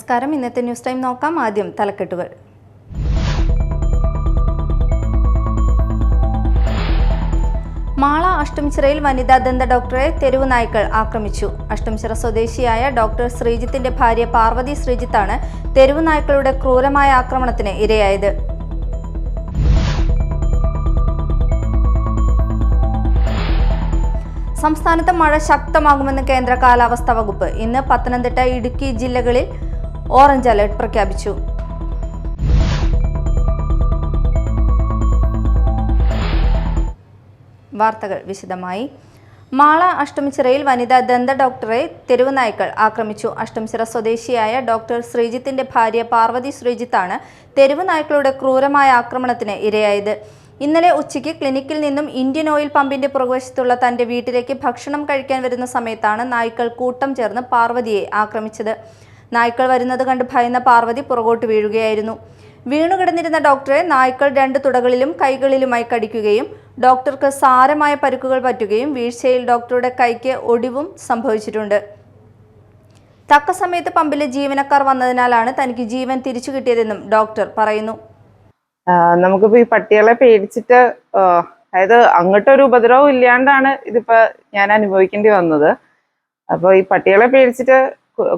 നമസ്കാരം. ഇന്നത്തെ news time നോക്കാം. ആദ്യം തലക്കെട്ടുകൾ. മാള അഷ്ടമിച്ചിറയിൽ വനിതാ ദന്ത ഡോക്ടറെ തെരുവ് നായ്ക്കൾ ആക്രമിച്ചു. അഷ്ടമിച്ചിറ സ്വദേശിയായ ഡോക്ടർ ശ്രീജിത്തിന്റെ ഭാര്യ പാർവതി ശ്രീജിത്താണ് തെരുവ് നായ്ക്കളുടെ ക്രൂരമായ ആക്രമണത്തിന് ഇരയായത്. സംസ്ഥാനത്ത് മഴ ശക്തമാകുമെന്ന് കേന്ദ്ര കാലാവസ്ഥാ വകുപ്പ്. ഇന്ന് പത്തനംതിട്ട, ഇടുക്കി ജില്ലകളിൽ ഓറഞ്ച് അലർട്ട് പ്രഖ്യാപിച്ചു. വാർത്തകൾ വിശദമായി. മാള അഷ്ടമിച്ചിറയിൽ വനിതാ ദന്ത ഡോക്ടറെ തെരുവ് നായ്ക്കൾ ആക്രമിച്ചു. അഷ്ടമിച്ചിറ സ്വദേശിയായ ഡോക്ടർ ശ്രീജിത്തിന്റെ ഭാര്യ പാർവതി ശ്രീജിത്താണ് തെരുവ് നായ്ക്കളുടെ ക്രൂരമായ ആക്രമണത്തിന് ഇരയായത്. ഇന്നലെ ഉച്ചയ്ക്ക് ക്ലിനിക്കിൽ നിന്നും ഇന്ത്യൻ ഓയിൽ പമ്പിന്റെ പുറകുവശത്തുള്ള തന്റെ വീട്ടിലേക്ക് ഭക്ഷണം കഴിക്കാൻ വരുന്ന സമയത്താണ് നായ്ക്കൾ കൂട്ടം ചേർന്ന് പാർവതിയെ ആക്രമിച്ചത്. നായ്ക്കൾ വരുന്നത് കണ്ട് ഭയന്ന പാർവതി പുറകോട്ട് വീഴുകയായിരുന്നു. വീണുകിടന്നിരുന്ന ഡോക്ടറെ നായ്ക്കൾ 2 തുടകളിലും കൈകളിലുമായി കടിക്കുകയും ഡോക്ടർക്ക് സാരമായ പരുക്കുകൾ പറ്റുകയും വീഴ്ചയിൽ ഡോക്ടറുടെ കൈക്ക് ഒടിവും സംഭവിച്ചിട്ടുണ്ട്. തക്ക സമയത്ത് പമ്പിലെ ജീവനക്കാർ വന്നതിനാലാണ് തനിക്ക് ജീവൻ തിരിച്ചു കിട്ടിയതെന്നും ഡോക്ടർ പറയുന്നു. നമുക്കിപ്പോ ഈ പട്ടികളെ പേടിച്ചിട്ട് അതായത് അങ്ങോട്ടൊരു ഉപദ്രവം ഇല്ലാണ്ടാണ് ഇതിപ്പോ ഞാൻ അനുഭവിക്കേണ്ടി വന്നത്. അപ്പോൾ ഈ പട്ടികളെ പേടിച്ചിട്ട്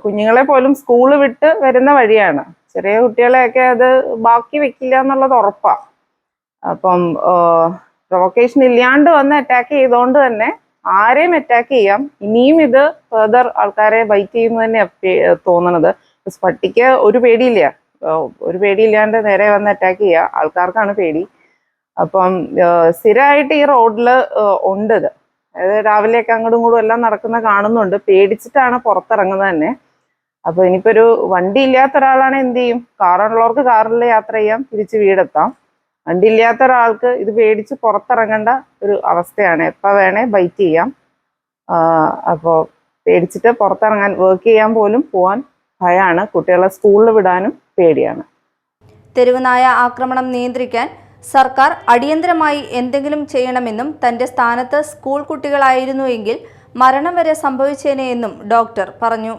കുഞ്ഞുങ്ങളെ പോലും സ്കൂള് വിട്ട് വരുന്ന വഴിയാണ്. ചെറിയ കുട്ടികളെയൊക്കെ അത് ബാക്കി വെക്കില്ല എന്നുള്ളത് ഉറപ്പാ. അപ്പം പ്രൊവക്കേഷൻ ഇല്ലാണ്ട് വന്ന് അറ്റാക്ക് ചെയ്തോണ്ട് തന്നെ ആരെയും അറ്റാക്ക് ചെയ്യാം. ഇനിയും ഇത് ഫെർദർ ആൾക്കാരെ ബൈറ്റ് ചെയ്യുന്നു തന്നെയാണ് തോന്നണത്. പട്ടിക്ക് ഒരു പേടിയില്ലാണ്ട് നേരെ വന്ന് അറ്റാക്ക് ചെയ്യുക, ആൾക്കാർക്കാണ് പേടി. അപ്പം സ്ഥിരമായിട്ട് ഈ റോഡില് ഉണ്ട് ഇത്. അതായത് രാവിലെയൊക്കെ അങ്ങോട്ടും ഇങ്ങോട്ടും എല്ലാം നടക്കുന്ന കാണുന്നുണ്ട്. പേടിച്ചിട്ടാണ് പുറത്തിറങ്ങുന്നത് തന്നെ. അപ്പൊ ഇനിയിപ്പോ ഒരു വണ്ടി ഇല്ലാത്ത ഒരാളാണ് എന്ത് ചെയ്യും? കാറുള്ളവർക്ക് കാറിൽ യാത്ര ചെയ്യാം, തിരിച്ച് വീടെത്താം. വണ്ടി ഇല്ലാത്ത ഒരാൾക്ക് ഇത് പേടിച്ച് പുറത്തിറങ്ങേണ്ട ഒരു അവസ്ഥയാണ്. എപ്പോൾ വേണേ ബൈറ്റ് ചെയ്യാം. അപ്പോൾ പേടിച്ചിട്ട് പുറത്തിറങ്ങാൻ, വർക്ക് ചെയ്യാൻ പോലും പോവാൻ ഭയമാണ്. കുട്ടികളെ സ്കൂളിൽ വിടാനും പേടിയാണ്. തെരുവ് നായ ആക്രമണം നിയന്ത്രിക്കാൻ സർക്കാർ അടിയന്തരമായി എന്തെങ്കിലും ചെയ്യണമെന്നും തന്റെ സ്ഥാനത്ത് സ്കൂൾ കുട്ടികളായിരുന്നുവെങ്കിൽ മരണം വരെ സംഭവിച്ചേനെയെന്നും ഡോക്ടർ പറഞ്ഞു.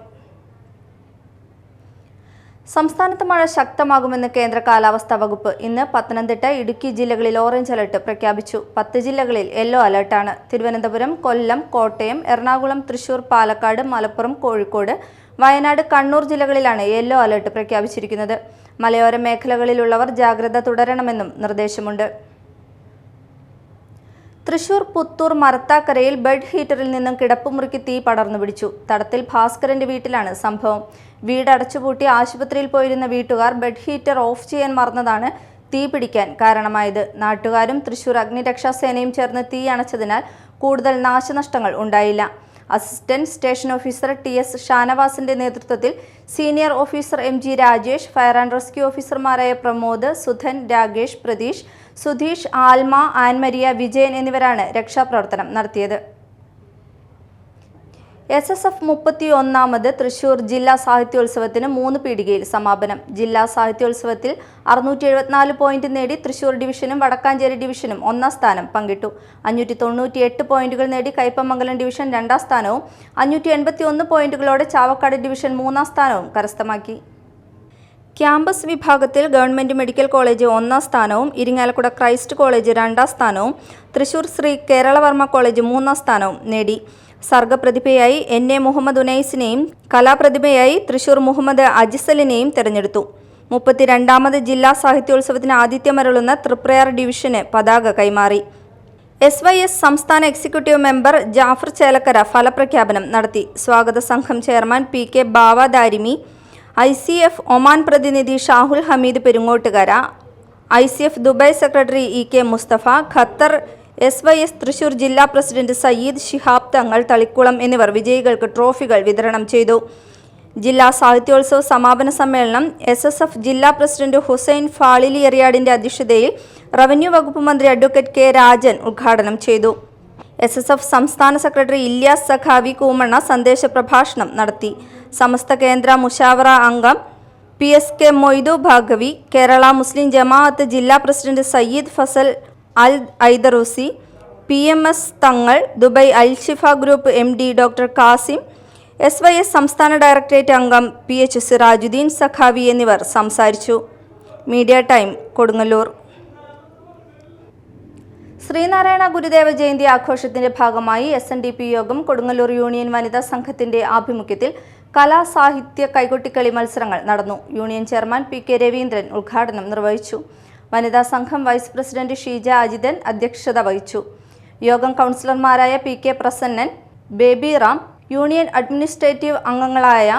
സംസ്ഥാനത്ത് മഴ ശക്തമാകുമെന്ന് കേന്ദ്ര കാലാവസ്ഥാ വകുപ്പ്. ഇന്ന് പത്തനംതിട്ട, ഇടുക്കി ജില്ലകളിൽ ഓറഞ്ച് അലർട്ട് പ്രഖ്യാപിച്ചു. 10 ജില്ലകളിൽ യെല്ലോ അലർട്ടാണ്. തിരുവനന്തപുരം, കൊല്ലം, കോട്ടയം, എറണാകുളം, തൃശൂർ, പാലക്കാട്, മലപ്പുറം, കോഴിക്കോട്, വയനാട്, കണ്ണൂർ ജില്ലകളിലാണ് യെല്ലോ അലർട്ട് പ്രഖ്യാപിച്ചിരിക്കുന്നത്. മലയോര മേഖലകളിലുള്ളവർ ജാഗ്രത തുടരണമെന്നും നിർദ്ദേശമുണ്ട്. തൃശൂർ പുത്തൂർ മരത്താക്കരയിൽ ബെഡ് ഹീറ്ററിൽ നിന്നും കിടപ്പുമുറിക്ക് തീ പടർന്നു പിടിച്ചു. തടത്തിൽ ഭാസ്കരന്റെ വീട്ടിലാണ് സംഭവം. വീട് അടച്ചുപൂട്ടി ആശുപത്രിയിൽ പോയിരുന്ന വീട്ടുകാർ ബെഡ് ഹീറ്റർ ഓഫ് ചെയ്യാൻ മറന്നതാണ് തീ പിടിക്കാൻ കാരണമായത്. നാട്ടുകാരും തൃശൂർ അഗ്നിരക്ഷാസേനയും ചേർന്ന് തീ അണച്ചതിനാൽ കൂടുതൽ നാശനഷ്ടങ്ങൾ ഉണ്ടായില്ല. അസിസ്റ്റന്റ് സ്റ്റേഷൻ ഓഫീസർ TS ഷാനവാസിന്റെ നേതൃത്വത്തിൽ senior officer MG Rajesh, fire and rescue ഓഫീസർമാരായ പ്രമോദ്, സുധൻ, രാകേഷ്, പ്രതീഷ്, സുധീഷ്, ആൽമ, ആൻമരിയ, വിജയൻ എന്നിവരാണ് രക്ഷാപ്രവർത്തനം നടത്തിയത്. SSF 31ാമത് തൃശൂർ ജില്ലാ സാഹിത്യോത്സവത്തിന് 3 പീടികയിൽ സമാപനം. ജില്ലാ സാഹിത്യോത്സവത്തിൽ 674 പോയിന്റ് നേടി തൃശൂർ ഡിവിഷനും വടക്കാഞ്ചേരി ഡിവിഷനും 1ാം സ്ഥാനം പങ്കിട്ടു. 598 പോയിന്റുകൾ നേടി കയ്പമംഗലം ഡിവിഷൻ 2ാം സ്ഥാനവും 581 പോയിന്റുകളോടെ ചാവക്കാട് ഡിവിഷൻ 3ാം സ്ഥാനവും കരസ്ഥമാക്കി. ക്യാമ്പസ് വിഭാഗത്തിൽ ഗവൺമെന്റ് മെഡിക്കൽ കോളേജ് 1ാം സ്ഥാനവും ഇരിങ്ങാലക്കുട ക്രൈസ്റ്റ് കോളേജ് 2ാം സ്ഥാനവും തൃശൂർ ശ്രീ കേരളവർമ്മ കോളേജ് 3ാം സ്ഥാനവും നേടി. സർഗപ്രതിഭയായി NA മുഹമ്മദ് ഉനൈസിനെയും കലാപ്രതിഭയായി തൃശൂർ മുഹമ്മദ് അജിസലിനെയും തെരഞ്ഞെടുത്തു. 32ാമത് ജില്ലാ സാഹിത്യോത്സവത്തിന് ആതിഥ്യമരുളുന്ന തൃപ്രയാർ ഡിവിഷന് പതാക കൈമാറി. SYS സംസ്ഥാന എക്സിക്യൂട്ടീവ് മെമ്പർ ജാഫർ ചേലക്കര ഫലപ്രഖ്യാപനം നടത്തി. സ്വാഗത സംഘം chairman PK Bava Darimi, ICF Oman പ്രതിനിധി Shahul Hameed Perungottukara, ICF Dubai secretary EK Musthafa, Qatar SYS Thrissur ജില്ലാ പ്രസിഡന്റ് സയ്യിദ് ശിഹാബ് തങ്ങൾ തളിക്കുളം എന്നിവർ വിജയികൾക്ക് ട്രോഫികൾ വിതരണം ചെയ്തു. ജില്ലാ സാഹിത്യോത്സവ സമാപന സമ്മേളനം SSF ജില്ലാ പ്രസിഡന്റ് ഹുസൈൻ ഫാളിലി എറിയാടിന്റെ അധ്യക്ഷതയിൽ റവന്യൂ വകുപ്പ് മന്ത്രി അഡ്വക്കേറ്റ് K രാജൻ ഉദ്ഘാടനം ചെയ്തു. SSF സംസ്ഥാന സെക്രട്ടറി ഇല്യാസ് സഖാവി കൂമണ്ണ സന്ദേശ പ്രഭാഷണം നടത്തി. സമസ്ത കേന്ദ്ര മുഷാവറ അംഗം PSK മൊയ്തു ഭാഗവി, കേരള മുസ്ലിം ജമാഅത്ത് ജില്ലാ president Sayyid Fasal Al Aidarusi, PMS Thangal, Dubai Al Shifa group MD doctor Kasim, SYS സംസ്ഥാന ഡയറക്ടറേറ്റ് അംഗം PH സിറാജുദ്ദീൻ സഖാവി എന്നിവർ സംസാരിച്ചു. Media time, Kodungallur. ശ്രീനാരായണ ഗുരുദേവ ജയന്തി ആഘോഷത്തിന്റെ ഭാഗമായി SNDP യോഗം കൊടുങ്ങല്ലൂർ യൂണിയൻ വനിതാ സംഘത്തിന്റെ ആഭിമുഖ്യത്തിൽ കലാ സാഹിത്യ കൈകൊട്ടിക്കളി മത്സരങ്ങൾ നടന്നു. യൂണിയൻ ചെയർമാൻ PK രവീന്ദ്രൻ ഉദ്ഘാടനം നിർവഹിച്ചു. വനിതാ സംഘം വൈസ് പ്രസിഡന്റ് ഷീജ അജിതൻ അധ്യക്ഷത വഹിച്ചു. യോഗം കൗൺസിലർമാരായ PK Prasannan, baby Ram, union administrative അംഗങ്ങളായ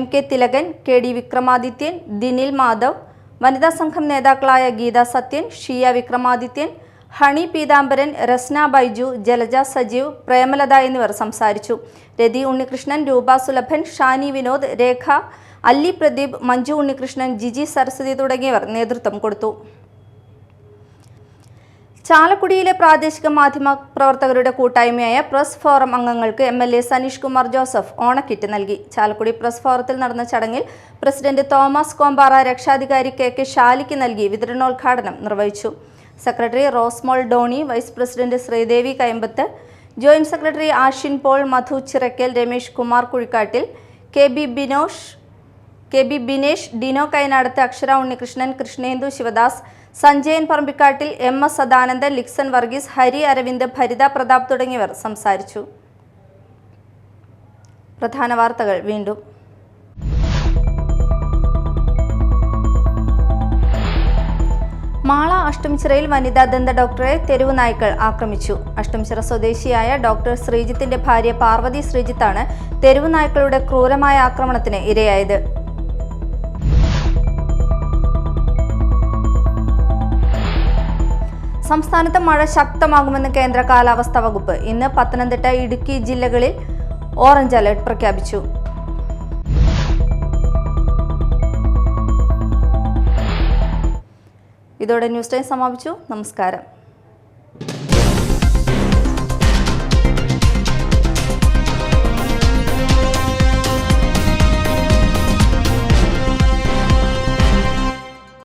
MK തിലകൻ, KD വിക്രമാദിത്യൻ, ദിനിൽ മാധവ്, വനിതാ സംഘം നേതാക്കളായ ഗീത സത്യൻ, ഷിയ വിക്രമാദിത്യൻ, ഹണി പീതാംബരൻ, രസ്ന ബൈജു, ജലജ സജീവ്, പ്രേമലത എന്നിവർ സംസാരിച്ചു. രതി ഉണ്ണികൃഷ്ണൻ, രൂപ സുലഭൻ, ഷാനി വിനോദ്, രേഖ, അല്ലി പ്രദീപ്, മഞ്ജു ഉണ്ണികൃഷ്ണൻ, ജിജി സരസ്വതി തുടങ്ങിയവർ നേതൃത്വം കൊടുത്തു. ചാലക്കുടിയിലെ പ്രാദേശിക മാധ്യമ പ്രവർത്തകരുടെ കൂട്ടായ്മയായ പ്രസ് ഫോറം അംഗങ്ങൾക്ക് MLA സനീഷ് കുമാർ ജോസഫ് ഓണക്കിറ്റ് നൽകി. ചാലക്കുടി പ്രസ് ഫോറത്തിൽ നടന്ന ചടങ്ങിൽ പ്രസിഡന്റ് തോമസ് കോമ്പാറ രക്ഷാധികാരി KK ഷാലിക്ക് നൽകി വിതരണോദ്ഘാടനം നിർവഹിച്ചു. Secretary Rosemol Doni, vice president Sreedevi Kayambath, joint secretary Ashin Paul, Madhu Chirakkal, Ramesh Kumar Kuzhikkattil, KB Binesh, Dino Kainadath, Akshara Unnikrishnan, Krishnendu Sivadas, Sanjayan Parambikkattil, MS Sadanandan, ലിക്സൺ Varghese, Hari Aravind, Bharitha Pratap തുടങ്ങിയവർ സംസാരിച്ചു. പ്രധാന വാർത്തകൾ വീണ്ടും. മാള അഷ്ടമിച്ചിറയിൽ വനിതാ ദന്ത ഡോക്ടറെ തെരുവ് നായ്ക്കൾ ആക്രമിച്ചു. അഷ്ടമിച്ചിറ സ്വദേശിയായ ഡോക്ടർ ശ്രീജിത്തിന്റെ ഭാര്യ പാർവതി ശ്രീജിത്താണ് തെരുവ് നായ്ക്കളുടെ ക്രൂരമായ ആക്രമണത്തിന് ഇരയായത്. സംസ്ഥാനത്ത് മഴ ശക്തമാകുമെന്ന് കേന്ദ്ര കാലാവസ്ഥാ വകുപ്പ്. ഇന്ന് പത്തനംതിട്ട, ഇടുക്കി ജില്ലകളിൽ ഓറഞ്ച് അലർട്ട് പ്രഖ്യാപിച്ചു. ഇതോടെ ന്യൂസ് ടൈം സമാപിച്ചു. നമസ്കാരം.